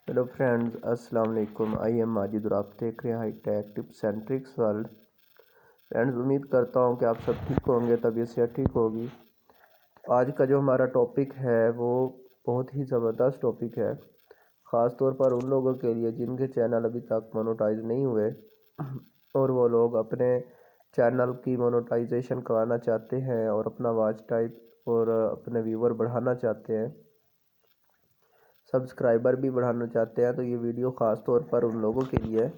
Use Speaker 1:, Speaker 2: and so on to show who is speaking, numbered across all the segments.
Speaker 1: Hello friends, अस्सलाम वालेकुम। I am Majid और आप देख रहे हैं high tech tips and tricks world. Friends, उम्मीद करता हूं कि आप सब ठीक होंगे, तबीयत सेहत ठीक होगी। आज का जो हमारा टॉपिक है वो बहुत ही ज़बरदस्त टॉपिक है, ख़ास तौर पर उन लोगों के लिए जिनके चैनल अभी तक मोनेटाइज नहीं हुए और वो लोग अपने चैनल की मोनेटाइजेशन कराना चाहते हैं और अपना वॉच टाइम और अपने व्यूवर बढ़ाना चाहते हैं, सब्सक्राइबर भी बढ़ाना चाहते हैं। तो ये वीडियो ख़ास तौर पर उन लोगों के लिए है।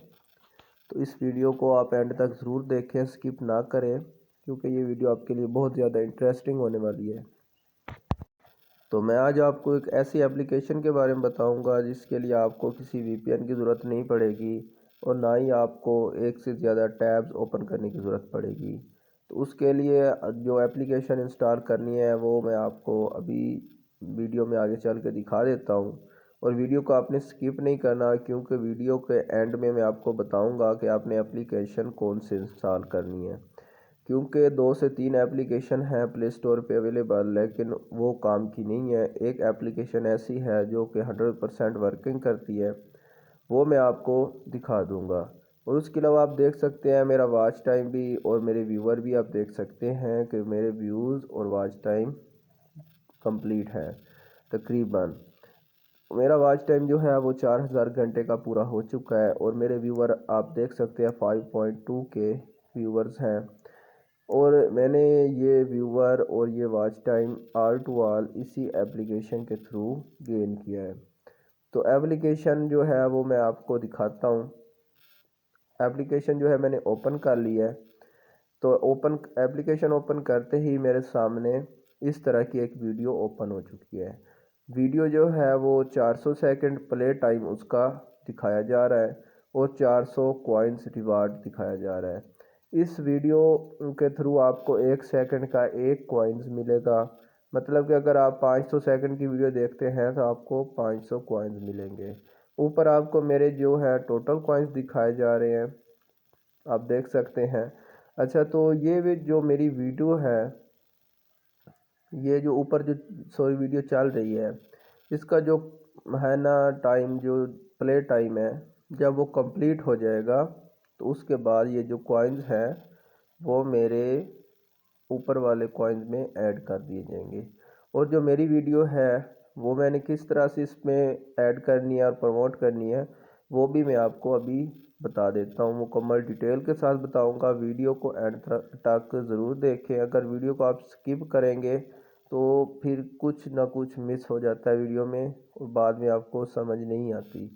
Speaker 1: तो इस वीडियो को आप एंड तक ज़रूर देखें, स्किप ना करें, क्योंकि ये वीडियो आपके लिए बहुत ज़्यादा इंटरेस्टिंग होने वाली है। तो मैं आज आपको एक ऐसी एप्लीकेशन के बारे में बताऊंगा जिसके लिए आपको किसी वीपीएन की ज़रूरत नहीं पड़ेगी और ना ही आपको एक से ज़्यादा टैब्स ओपन करने की ज़रूरत पड़ेगी। तो उसके लिए जो एप्लीकेशन इंस्टॉल करनी है वो मैं आपको अभी वीडियो में आगे चल के दिखा देता हूँ। और वीडियो को आपने स्किप नहीं करना, क्योंकि वीडियो के एंड में मैं आपको बताऊँगा कि आपने एप्लीकेशन कौन से इंस्टॉल करनी है। क्योंकि 2 से 3 एप्लीकेशन हैं प्ले स्टोर पे अवेलेबल, लेकिन वो काम की नहीं है। एक एप्लीकेशन ऐसी है जो कि 100% वर्किंग करती है, वो मैं आपको दिखा दूंगा। और उसके अलावा आप देख सकते हैं मेरा वॉच टाइम भी और मेरे व्यूवर भी। आप देख सकते हैं कि मेरे व्यूज़ और वॉच टाइम कंप्लीट है। तकरीबन मेरा वॉच टाइम जो है वो 4000 घंटे का पूरा हो चुका है और मेरे व्यूवर आप देख सकते हैं 5.2 के व्यूवर्स हैं। और मैंने ये व्यूवर और ये watch time all to all इसी एप्लीकेशन के थ्रू गेन किया है। तो एप्लीकेशन जो है वो मैं आपको दिखाता हूँ। एप्लीकेशन जो है मैंने ओपन कर लिया है। तो एप्लीकेशन ओपन करते ही मेरे सामने इस तरह की एक वीडियो ओपन हो चुकी है। वीडियो जो है वो 400 सेकंड प्ले टाइम उसका दिखाया जा रहा है और 400 कॉइन्स रिवार्ड दिखाया जा रहा है। इस वीडियो के थ्रू आपको 1 सेकंड का 1 कॉइन्स मिलेगा। मतलब कि अगर आप 500 सेकंड की वीडियो देखते हैं तो आपको 500 कॉइन्स मिलेंगे। ऊपर आपको मेरे जो है टोटल कॉइन्स दिखाए जा रहे हैं, आप देख सकते हैं। अच्छा, तो ये भी जो मेरी वीडियो है, ये जो ऊपर जो सॉरी वीडियो चल रही है, इसका जो है ना टाइम, जो प्ले टाइम है, जब वो कंप्लीट हो जाएगा तो उसके बाद ये जो कॉइन्स हैं वो मेरे ऊपर वाले कॉइन्स में ऐड कर दिए जाएंगे। और जो मेरी वीडियो है वो मैंने किस तरह से इसमें ऐड करनी है और प्रमोट करनी है, वो भी मैं आपको अभी बता देता हूँ। मुकम्मल डिटेल के साथ बताऊँगा। वीडियो को एंड तक ज़रूर देखें। अगर वीडियो को आप स्किप करेंगे तो फिर कुछ ना कुछ मिस हो जाता है वीडियो में और बाद में आपको समझ नहीं आती।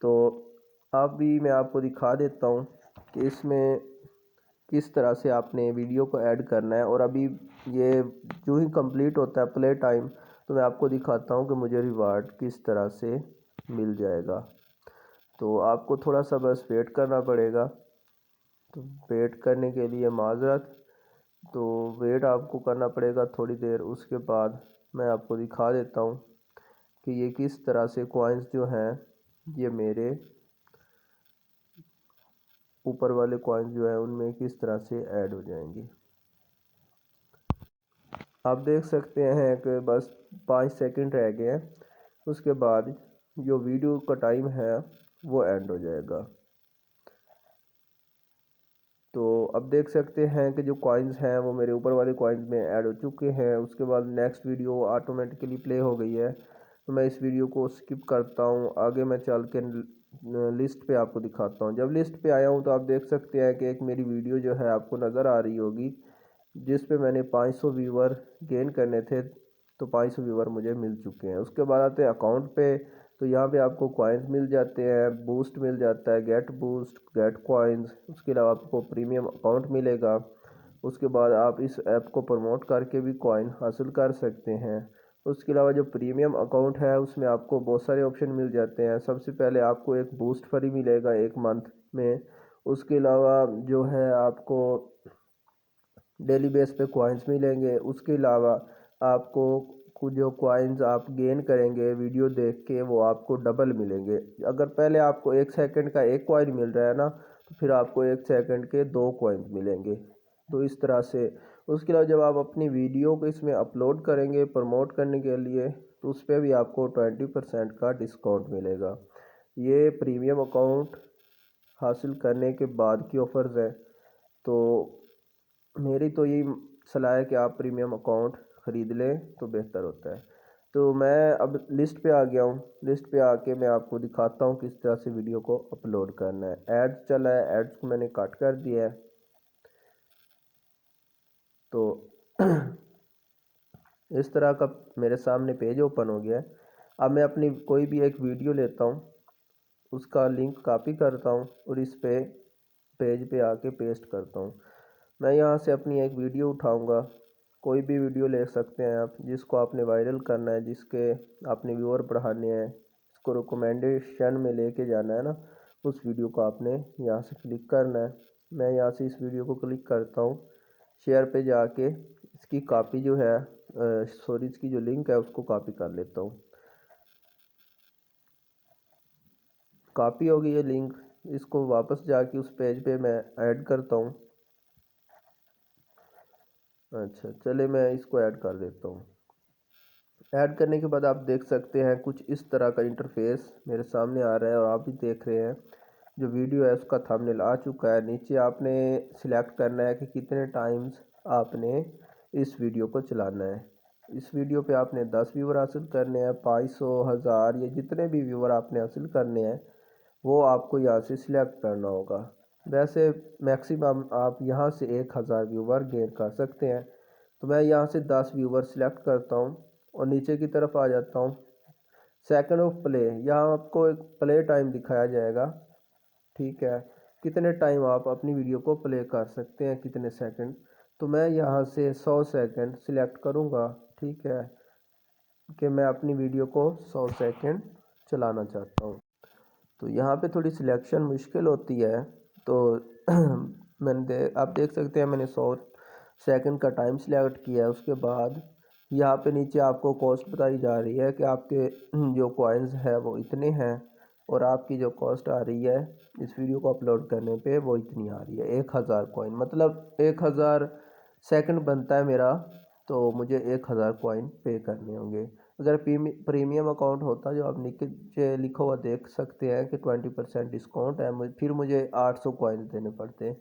Speaker 1: तो अभी मैं आपको दिखा देता हूँ कि इसमें किस तरह से आपने वीडियो को ऐड करना है। और अभी ये जो ही कंप्लीट होता है प्ले टाइम, तो मैं आपको दिखाता हूँ कि मुझे रिवार्ड किस तरह से मिल जाएगा। तो आपको थोड़ा सा बस वेट करना पड़ेगा। तो वेट करने के लिए माज़रत। तो वेट आपको करना पड़ेगा थोड़ी देर। उसके बाद मैं आपको दिखा देता हूँ कि ये किस तरह से कॉइन्स जो हैं ये मेरे ऊपर वाले कॉइन्स जो हैं उनमें किस तरह से ऐड हो जाएंगे। आप देख सकते हैं कि बस 5 सेकंड रह गए हैं। उसके बाद जो वीडियो का टाइम है वो एंड हो जाएगा। तो अब देख सकते हैं कि जो कॉइन्स हैं वो मेरे ऊपर वाले कॉइन्स में ऐड हो चुके हैं। उसके बाद नेक्स्ट वीडियो ऑटोमेटिकली प्ले हो गई है। तो मैं इस वीडियो को स्किप करता हूँ। आगे मैं चल के लिस्ट पे आपको दिखाता हूँ। जब लिस्ट पे आया हूँ तो आप देख सकते हैं कि एक मेरी वीडियो जो है आपको नज़र आ रही होगी, जिस पे मैंने 500 व्यूवर गेन करने थे। तो 500 व्यूवर मुझे मिल चुके हैं। उसके बाद आते हैं अकाउंट पे। तो यहाँ पे आपको कॉइन्स मिल जाते हैं, बूस्ट मिल जाता है, गेट बूस्ट, गेट कॉइन्स। उसके अलावा आपको प्रीमियम अकाउंट मिलेगा। उसके बाद आप इस ऐप को प्रमोट करके भी कॉइन हासिल कर सकते हैं। उसके अलावा जो प्रीमियम अकाउंट है उसमें आपको बहुत सारे ऑप्शन मिल जाते हैं। सबसे पहले आपको एक बूस्ट फ्री मिलेगा 1 मंथ में। उसके अलावा जो है आपको डेली बेस पे कॉइन्स मिलेंगे। उसके अलावा आपको कुछ जो कॉइन्स आप गेन करेंगे वीडियो देख के वो आपको डबल मिलेंगे। अगर पहले आपको 1 सेकंड का 1 कॉइन मिल रहा है ना, तो फिर आपको 1 सेकंड के 2 कॉइन्स मिलेंगे। तो इस तरह से। उसके अलावा जब आप अपनी वीडियो को इसमें अपलोड करेंगे प्रमोट करने के लिए, तो उस पर भी आपको 20% का डिस्काउंट मिलेगा। ये प्रीमियम अकाउंट हासिल करने के बाद की ऑफ़र्स है। तो मेरी तो यही सलाह है कि आप प्रीमियम अकाउंट ख़रीद लें तो बेहतर होता है। तो मैं अब लिस्ट पे आ गया हूँ। लिस्ट पे आके मैं आपको दिखाता हूँ किस तरह से वीडियो को अपलोड करना है। एड्स चला है, एड्स को मैंने कट कर दिया है। तो इस तरह का मेरे सामने पेज ओपन हो गया है। अब मैं अपनी कोई भी एक वीडियो लेता हूँ, उसका लिंक कॉपी करता हूँ और इस पे पेज पे आके पेस्ट करता हूँ। मैं यहाँ से अपनी एक वीडियो उठाऊँगा, कोई भी वीडियो ले सकते हैं आप, जिसको आपने वायरल करना है, जिसके आपने व्यूअर बढ़ाने हैं, इसको रिकमेंडेशन में लेके जाना है ना, उस वीडियो को आपने यहाँ से क्लिक करना है। मैं यहाँ से इस वीडियो को क्लिक करता हूँ, शेयर पे जाके इसकी कॉपी जो है सॉरी इसकी जो लिंक है उसको कॉपी कर लेता हूँ। कॉपी होगी ये लिंक, इसको वापस जाके उस पेज पे मैं ऐड करता हूँ। अच्छा चले मैं इसको ऐड कर देता हूँ। ऐड करने के बाद आप देख सकते हैं कुछ इस तरह का इंटरफेस मेरे सामने आ रहा है और आप भी देख रहे हैं। जो वीडियो है उसका थंबनेल आ चुका है। नीचे आपने सिलेक्ट करना है कि कितने टाइम्स आपने इस वीडियो को चलाना है। इस वीडियो पे आपने 10 व्यूवर हासिल करने हैं, 500, 1000 या जितने भी व्यूवर आपने हासिल करने हैं वो आपको यहाँ से सिलेक्ट करना होगा। वैसे मैक्सिमम आप यहाँ से 1000 व्यूवर गेन कर सकते हैं। तो मैं यहाँ से 10 व्यूवर सिलेक्ट करता हूँ और नीचे की तरफ आ जाता हूँ। सेकंड ऑफ प्ले, यहाँ आपको एक प्ले टाइम दिखाया जाएगा, ठीक है, कितने टाइम आप अपनी वीडियो को प्ले कर सकते हैं, कितने सेकंड। तो मैं यहाँ से 100 सेकंड सिलेक्ट करूँगा, ठीक है, कि मैं अपनी वीडियो को 100 सेकंड चलाना चाहता हूँ। तो यहाँ पे थोड़ी सिलेक्शन मुश्किल होती है। तो आप देख सकते हैं मैंने 100 सेकंड का टाइम सिलेक्ट किया है। उसके बाद यहाँ पे नीचे आपको कॉस्ट बताई जा रही है कि आपके जो कॉइन्स है वो इतने हैं और आपकी जो कॉस्ट आ रही है इस वीडियो को अपलोड करने पे वो इतनी आ रही है, 1000 कॉइन। मतलब 1000 सेकंड बनता है मेरा, तो मुझे 1000 कॉइन पे करने होंगे। अगर प्रीमियम अकाउंट होता, जो आप नीचे लिखा हुआ देख सकते हैं कि 20% डिस्काउंट है, फिर मुझे 800 कॉइन देने पड़ते।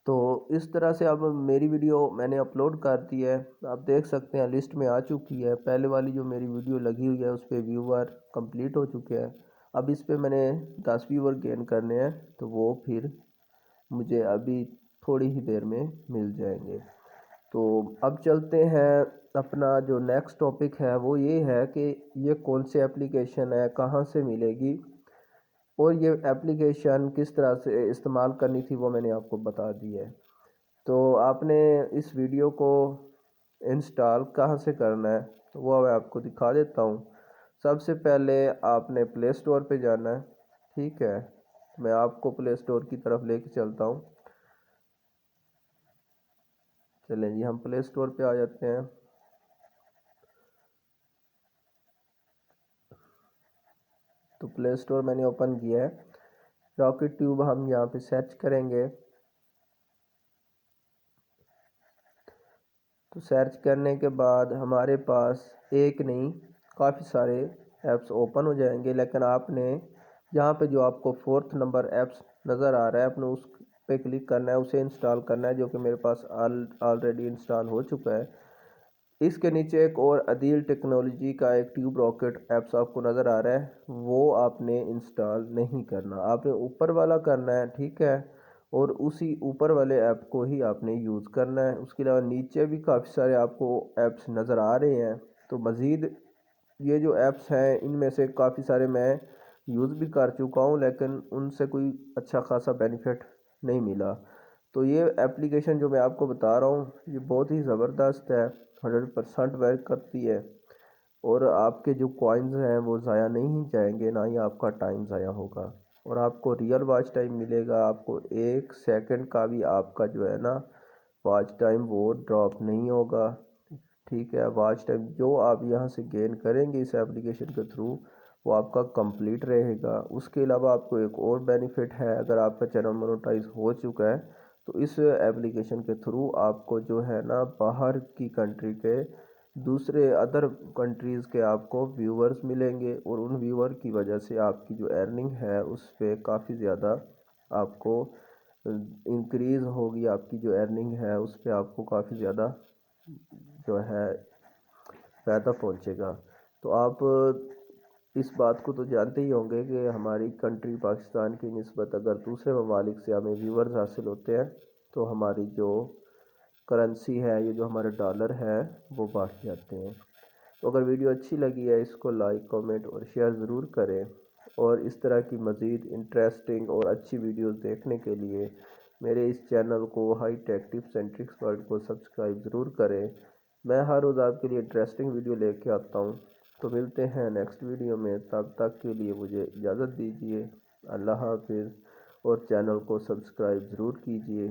Speaker 1: तो इस तरह से अब मेरी वीडियो मैंने अपलोड कर दी है, आप देख सकते हैं लिस्ट में आ चुकी है। पहले वाली जो मेरी वीडियो लगी हुई है उस पर व्यूवर कंप्लीट हो चुके हैं। अब इस पे मैंने 10 व्यूवर गेन करने हैं, तो वो फिर मुझे अभी थोड़ी ही देर में मिल जाएंगे। तो अब चलते हैं, अपना जो नेक्स्ट टॉपिक है वो ये है कि ये कौन सी एप्लीकेशन है, कहाँ से मिलेगी और ये एप्लीकेशन किस तरह से इस्तेमाल करनी थी वो मैंने आपको बता दी है। तो आपने इस वीडियो को इंस्टॉल कहाँ से करना है वो मैं आपको दिखा देता हूँ। सबसे पहले आपने प्ले स्टोर पे जाना है, ठीक है, मैं आपको प्ले स्टोर की तरफ लेके चलता हूँ। चलें जी, हम प्ले स्टोर पे आ जाते हैं। तो प्ले स्टोर मैंने ओपन किया है। रॉकेट ट्यूब हम यहाँ पे सर्च करेंगे। तो सर्च करने के बाद हमारे पास एक नहीं काफ़ी सारे ऐप्स ओपन हो जाएंगे, लेकिन आपने यहाँ पे जो आपको 4th नंबर ऐप्स नज़र आ रहा है अपने उस पे क्लिक करना है, उसे इंस्टॉल करना है, जो कि मेरे पास ऑलरेडी इंस्टॉल हो चुका है। इसके नीचे एक और अदील टेक्नोलॉजी का एक ट्यूब रॉकेट ऐप्स आपको नज़र आ रहा है, वो आपने इंस्टॉल नहीं करना, आपने ऊपर वाला करना है, ठीक है, और उसी ऊपर वाले ऐप को ही आपने यूज़ करना है। उसके अलावा नीचे भी काफ़ी सारे आपको ऐप्स नज़र आ रहे हैं। तो मज़ीद ये जो ऐप्स हैं इनमें से काफ़ी सारे मैं यूज़ भी कर चुका हूँ, लेकिन उनसे कोई अच्छा खासा बेनिफिट नहीं मिला। तो ये एप्लीकेशन जो मैं आपको बता रहा हूँ ये बहुत ही ज़बरदस्त है, 100% वर्क करती है और आपके जो कॉइन्स हैं वो ज़ाया नहीं जाएंगे, ना ही आपका टाइम ज़ाया होगा और आपको रियल वॉच टाइम मिलेगा। आपको 1 सेकंड का भी आपका जो है ना वॉच टाइम वो ड्रॉप नहीं होगा, ठीक है। वॉच टाइम जो आप यहाँ से गेन करेंगे इस एप्लीकेशन के थ्रू वो आपका कंप्लीट रहेगा। उसके अलावा आपको एक और बेनिफिट है, अगर आपका चैनल मोनेटाइज हो चुका है तो इस एप्लीकेशन के थ्रू आपको जो है ना बाहर की कंट्री के दूसरे अदर कंट्रीज़ के आपको व्यूवर्स मिलेंगे और उन व्यूवर की वजह से आपकी जो अर्निंग है उस पर काफ़ी ज़्यादा आपको इंक्रीज़ होगी। आपकी जो अर्निंग है उस पर आपको काफ़ी ज़्यादा जो है फ़ायदा पहुंचेगा। तो आप इस बात को तो जानते ही होंगे कि हमारी कंट्री पाकिस्तान की निस्बत अगर दूसरे ममालिक से हमें व्यूवर्स हासिल होते हैं तो हमारी जो करेंसी है, ये जो हमारे डॉलर है, वो बढ़ जाते हैं। तो अगर वीडियो अच्छी लगी है इसको लाइक कमेंट और शेयर ज़रूर करें और इस तरह की मज़ीद इंटरेस्टिंग और अच्छी वीडियोस देखने के लिए मेरे इस चैनल को high tech tips and tricks world को सब्सक्राइब ज़रूर करें। मैं हर रोज़ आपके लिए इंटरेस्टिंग वीडियो लेके आता हूँ। तो मिलते हैं नेक्स्ट वीडियो में, तब तक के लिए मुझे इजाज़त दीजिए। अल्लाह हाफिज़। और चैनल को सब्सक्राइब ज़रूर कीजिए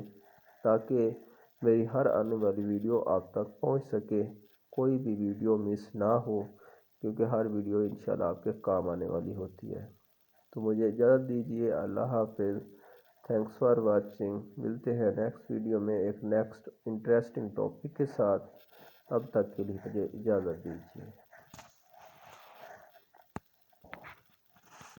Speaker 1: ताकि मेरी हर आने वाली वीडियो आप तक पहुंच सके, कोई भी वीडियो मिस ना हो, क्योंकि हर वीडियो इंशाल्लाह आपके काम आने वाली होती है। तो मुझे इजाज़त दीजिए। अल्लाह हाफिज़। Thanks for watching. मिलते हैं नेक्स्ट वीडियो में एक नेक्स्ट इंटरेस्टिंग टॉपिक के साथ। तब तक के लिए मुझे इजाज़त दीजिए।